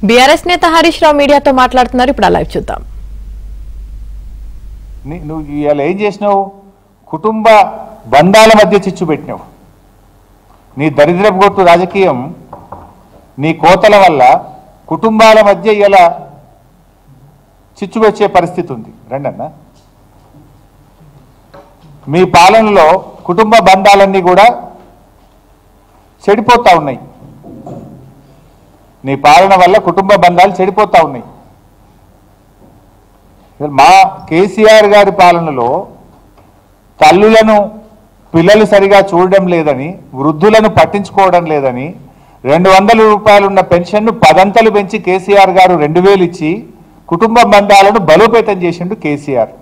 BRS నేత హరీష్ రావు మీడియాతో మాట్లాడుతున్నారు. ఇప్పుడు లైవ్ చూద్దాం. నువ్వు ఇవాళ ఏం చేసినావు? కుటుంబ బంధాల మధ్య చిచ్చు పెట్టినావు. నీ దరిద్రపు గొట్టు రాజకీయం, నీ కోతల వల్ల కుటుంబాల మధ్య ఇలా చిచ్చు వచ్చే పరిస్థితి ఉంది. రండన్నా, మీ పాలనలో కుటుంబ బంధాలన్నీ కూడా చెడిపోతూ ఉన్నాయి. నీ పాలన వల్ల కుటుంబ బంధాలు చెడిపోతూ ఉన్నాయి. మా కేసీఆర్ గారి పాలనలో తల్లులను పిల్లలు సరిగా చూడడం లేదని, వృద్ధులను పట్టించుకోవడం లేదని 200 రూపాయలు ఉన్న పెన్షన్ను 10 పెంచి కేసీఆర్ గారు 2000 ఇచ్చి కుటుంబ బంధాలను బలోపేతం చేసిండు కేసీఆర్.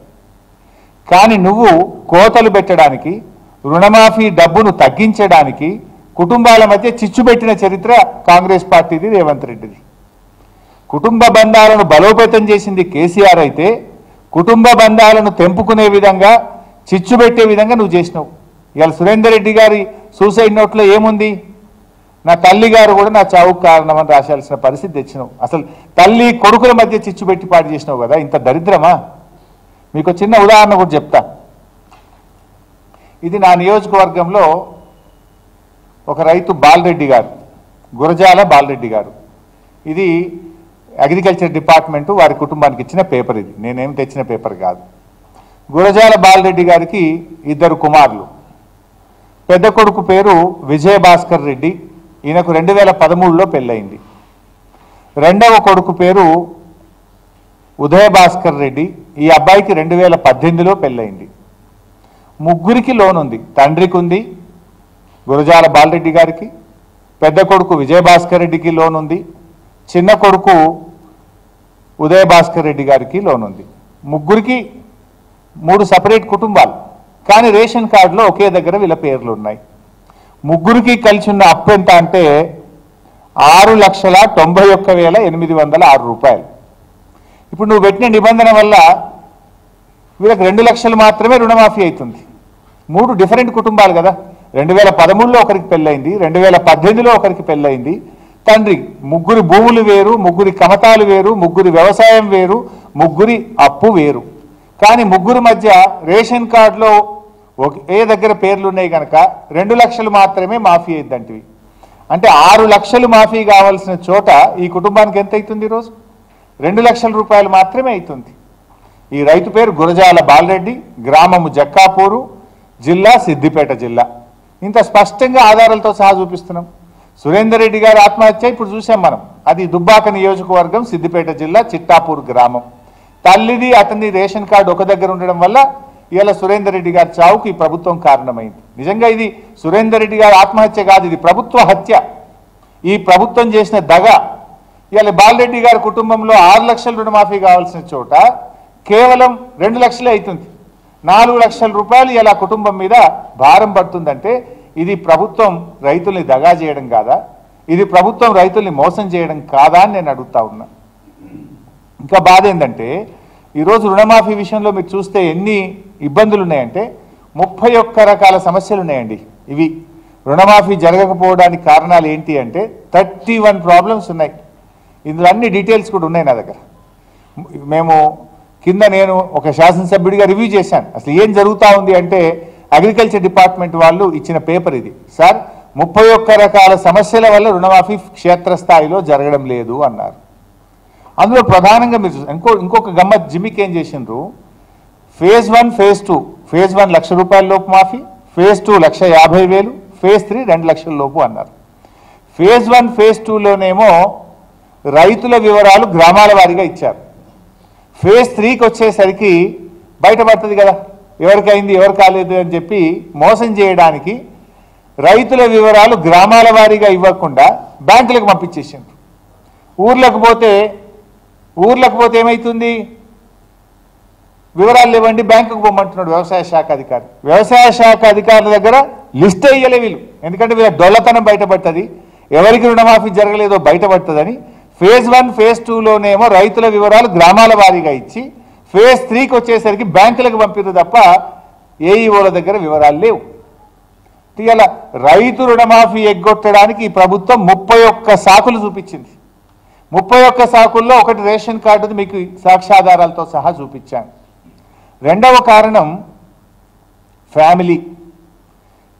కానీ నువ్వు కోతలు పెట్టడానికి, రుణమాఫీ డబ్బును తగ్గించడానికి కుటుంబాల మధ్య చిచ్చు పెట్టిన చరిత్ర కాంగ్రెస్ పార్టీది, రేవంత్ రెడ్డిది. కుటుంబ బంధాలను బలోపేతం చేసింది కేసీఆర్ అయితే, కుటుంబ బంధాలను తెంపుకునే విధంగా, చిచ్చు పెట్టే విధంగా నువ్వు చేసినావు. ఇవాళ సురేందర్ రెడ్డి గారి సూసైడ్ నోట్లో ఏముంది? నా తల్లి గారు కూడా నా చావుకు కారణమని రాశాల్సిన పరిస్థితి తెచ్చినావు. అసలు తల్లి కొడుకుల మధ్య చిచ్చు పెట్టి పాటు చేసినావు కదా. ఇంత దరిద్రమా? మీకు చిన్న ఉదాహరణ కూడా చెప్తా. ఇది నా నియోజకవర్గంలో ఒక రైతు బాలరెడ్డి గారు, గురజాల బాలరెడ్డి గారు. ఇది అగ్రికల్చర్ డిపార్ట్మెంటు వారి కుటుంబానికి ఇచ్చిన పేపర్. ఇది నేనేం తెచ్చిన పేపర్ కాదు. గురజాల బాలరెడ్డి గారికి 2 కుమారులు. పెద్ద కొడుకు పేరు విజయభాస్కర్ రెడ్డి, ఈయనకు 2013లో పెళ్ళయింది. రెండవ కొడుకు పేరు ఉదయభాస్కర్ రెడ్డి, ఈ అబ్బాయికి 2018లో పెళ్ళయింది. ముగ్గురికి లోన్ ఉంది. తండ్రికి ఉంది, గురజాల బాలరెడ్డి గారికి, పెద్ద కొడుకు విజయభాస్కర్ రెడ్డికి లోన్ ఉంది, చిన్న కొడుకు ఉదయభాస్కర్ రెడ్డి గారికి లోన్ ఉంది. ముగ్గురికి 3 సపరేట్ కుటుంబాలు, కానీ రేషన్ కార్డులో ఒకే దగ్గర వీళ్ళ పేర్లు ఉన్నాయి. ముగ్గురికి కలిసి ఉన్న అప్పు ఎంత అంటే 6,91,806 రూపాయలు. ఇప్పుడు నువ్వు పెట్టిన నిబంధన వల్ల వీళ్ళకి 2 లక్షలు మాత్రమే రుణమాఫీ అవుతుంది. 3 డిఫరెంట్ కుటుంబాలు కదా. 2013లో ఒకరికి పెళ్ళయింది, 2018లో ఒకరికి పెళ్ళయింది. తండ్రి, ముగ్గురి భూములు వేరు, ముగ్గురి కమతాలు వేరు, ముగ్గురి వ్యవసాయం వేరు, ముగ్గురి అప్పు వేరు. కానీ ముగ్గురు మధ్య రేషన్ కార్డులో ఏ దగ్గర పేర్లు ఉన్నాయి కనుక 2 లక్షలు మాత్రమే మాఫీ అయిందంటివి. అంటే 6 లక్షలు మాఫీ కావాల్సిన చోట ఈ కుటుంబానికి ఎంత అవుతుంది? ఈరోజు 2 లక్షల రూపాయలు మాత్రమే అవుతుంది. ఈ రైతు పేరు గురజాల బాలరెడ్డి, గ్రామము జక్కాపూరు, జిల్లా సిద్దిపేట జిల్లా. ఇంత స్పష్టంగా ఆధారాలతో సహా చూపిస్తున్నాం. సురేందర్ రెడ్డి గారి ఆత్మహత్య ఇప్పుడు చూసాం మనం. అది దుబ్బాక నియోజకవర్గం, సిద్దిపేట జిల్లా, చిట్టాపూర్ గ్రామం. తల్లిది అతని రేషన్ కార్డు ఒక దగ్గర ఉండడం వల్ల ఇవాళ సురేందర్ రెడ్డి గారి చావుకు ఈ ప్రభుత్వం కారణమైంది. నిజంగా ఇది సురేందర్ రెడ్డి గారి ఆత్మహత్య కాదు, ఇది ప్రభుత్వ హత్య. ఈ ప్రభుత్వం చేసిన దగ. ఇవాళ బాలరెడ్డి గారి కుటుంబంలో 6 లక్షల రుణమాఫీ కావాల్సిన చోట కేవలం 2 లక్షలే అవుతుంది. 4 లక్షల రూపాయలు ఇలా కుటుంబం మీద భారం పడుతుందంటే ఇది ప్రభుత్వం రైతుల్ని దగా చేయడం కాదా? ఇది ప్రభుత్వం రైతుల్ని మోసం చేయడం కాదా అని నేను అడుగుతా ఉన్నా. ఇంకా బాధ ఏంటంటే ఈరోజు రుణమాఫీ విషయంలో మీరు చూస్తే ఎన్ని ఇబ్బందులు ఉన్నాయంటే 31 రకాల సమస్యలు ఉన్నాయండి. ఇవి రుణమాఫీ జరగకపోవడానికి కారణాలు ఏంటి అంటే 31 ప్రాబ్లమ్స్ ఉన్నాయి. ఇందులో అన్ని డీటెయిల్స్ కూడా ఉన్నాయి నా దగ్గర. మేము కింద నేను ఒక శాసనసభ్యుడిగా రివ్యూ చేశాను. అసలు ఏం జరుగుతూ ఉంది అంటే అగ్రికల్చర్ డిపార్ట్మెంట్ వాళ్ళు ఇచ్చిన పేపర్ ఇది. సార్, 31 రకాల సమస్యల వల్ల రుణమాఫీ క్షేత్రస్థాయిలో జరగడం లేదు అన్నారు. అందులో ప్రధానంగా మీరు ఇంకొక గమ్మత్ జిమ్మికి ఏం చేసిండ్రు? Phase 1, phase 2. ఫేజ్ 1 1,00,000 రూపాయల లోపు మాఫీ, ఫేజ్ 2 1,50,000, ఫేజ్ 3 2 లక్షల లోపు అన్నారు. ఫేజ్ 1, ఫేజ్ 2లోనేమో రైతుల వివరాలు గ్రామాల వారీగా ఇచ్చారు. ఫేజ్ 3కి వచ్చేసరికి బయటపడుతుంది కదా ఎవరికైంది ఎవరు కాలేదు అని చెప్పి మోసం చేయడానికి రైతుల వివరాలు గ్రామాల వారీగా ఇవ్వకుండా బ్యాంకులకు పంపించేసిండ్రు. ఊర్లకు పోతే ఏమవుతుంది? వివరాలు ఇవ్వండి, బ్యాంకుకు పొమ్మంటున్నాడు వ్యవసాయ శాఖ అధికారి. వ్యవసాయ శాఖ అధికారుల దగ్గర లిస్ట్ వేయలే వీళ్ళు. ఎందుకంటే వీళ్ళ డొల్లతనం బయటపడుతుంది, ఎవరికి రుణమాఫీ జరగలేదో బయటపడుతుందని. ఫేజ్ 1, ఫేజ్ 2లోనేమో రైతుల వివరాలు గ్రామాల వారీగా ఇచ్చి ఫేజ్ 3కి వచ్చేసరికి బ్యాంకులకు పంపిరు తప్ప ఏఈఓల దగ్గర వివరాలు లేవు. ఇవాళ రైతు రుణమాఫీ ఎగ్గొట్టడానికి ఈ ప్రభుత్వం 31 సాకులు చూపించింది. 31 సాకుల్లో ఒకటి రేషన్ కార్డుది మీకు సాక్ష్యాధారాలతో సహా చూపించాను. రెండవ కారణం ఫ్యామిలీ.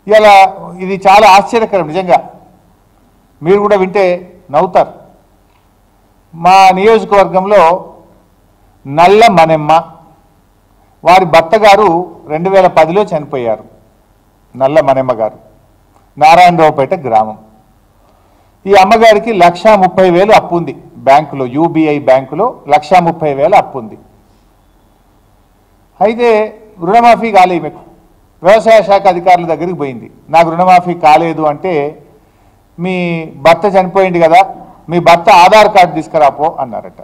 ఇలా ఇది చాలా ఆశ్చర్యకరం నిజంగా, మీరు కూడా వింటే నవ్వుతారు. మా నియోజకవర్గంలో నల్ల మనెమ్మ, వారి భర్త గారు 2010లో చనిపోయారు. నల్ల మనెమ్మ గారు, నారాయణరావుపేట గ్రామం. ఈ అమ్మగారికి 1,30,000 అప్పు ఉంది బ్యాంకులో, యూబీఐ బ్యాంకులో 1,30,000 అప్పు ఉంది. అయితే రుణమాఫీ కాలేదు. మీకు వ్యవసాయ శాఖ అధికారుల దగ్గరికి పోయింది, నాకు రుణమాఫీ కాలేదు అంటే, మీ భర్త చనిపోయింది కదా, మీ భర్త ఆధార్ కార్డు తీసుకురాపో అన్నారట.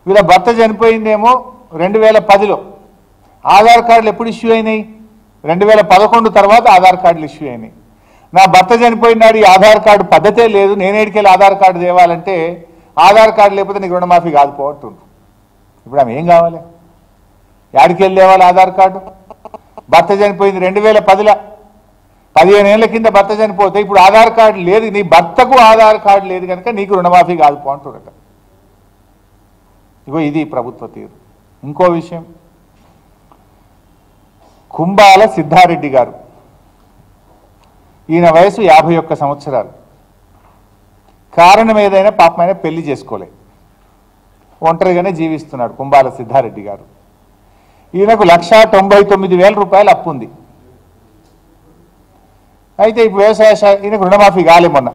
వీళ్ళ భర్త చనిపోయిందేమో 2010లో, ఆధార్ కార్డులు ఎప్పుడు ఇష్యూ అయినాయి? 2011 తర్వాత ఆధార్ కార్డులు ఇష్యూ అయినాయి. నా భర్త చనిపోయినాడు, ఈ ఆధార్ కార్డు పద్ధతే లేదు, నేనేడికెళ్ళి ఆధార్ కార్డు తేవాలంటే, ఆధార్ కార్డు లేకపోతే నీకు రుణమాఫీ కాదు పోవట్టుండ్రు. ఇప్పుడు ఆమె ఏం కావాలి? యాడికెళ్ళి తేవాలి ఆధార్ కార్డు? భర్త చనిపోయింది 2010లో, 15 ఏళ్ల కింద భర్త చనిపోతే ఇప్పుడు ఆధార్ కార్డు లేదు, నీ భర్తకు ఆధార్ కార్డు లేదు కనుక నీకు రుణమాఫీ కాదు పోంటురట. ఇగో ఇది ప్రభుత్వ తీరు. ఇంకో విషయం, కుంబాల సిద్ధారెడ్డి గారు, ఈయన వయసు 51 సంవత్సరాలు. కారణం ఏదైనా పాపమైన పెళ్లి చేసుకోలే, ఒంటరిగానే జీవిస్తున్నాడు కుంబాల సిద్ధారెడ్డి గారు. ఈయనకు 1,99,000 రూపాయలు అప్పు ఉంది. అయితే ఇప్పుడు వ్యవసాయ శాఖ ఈయనకు రుణమాఫీ కాలే మొన్న.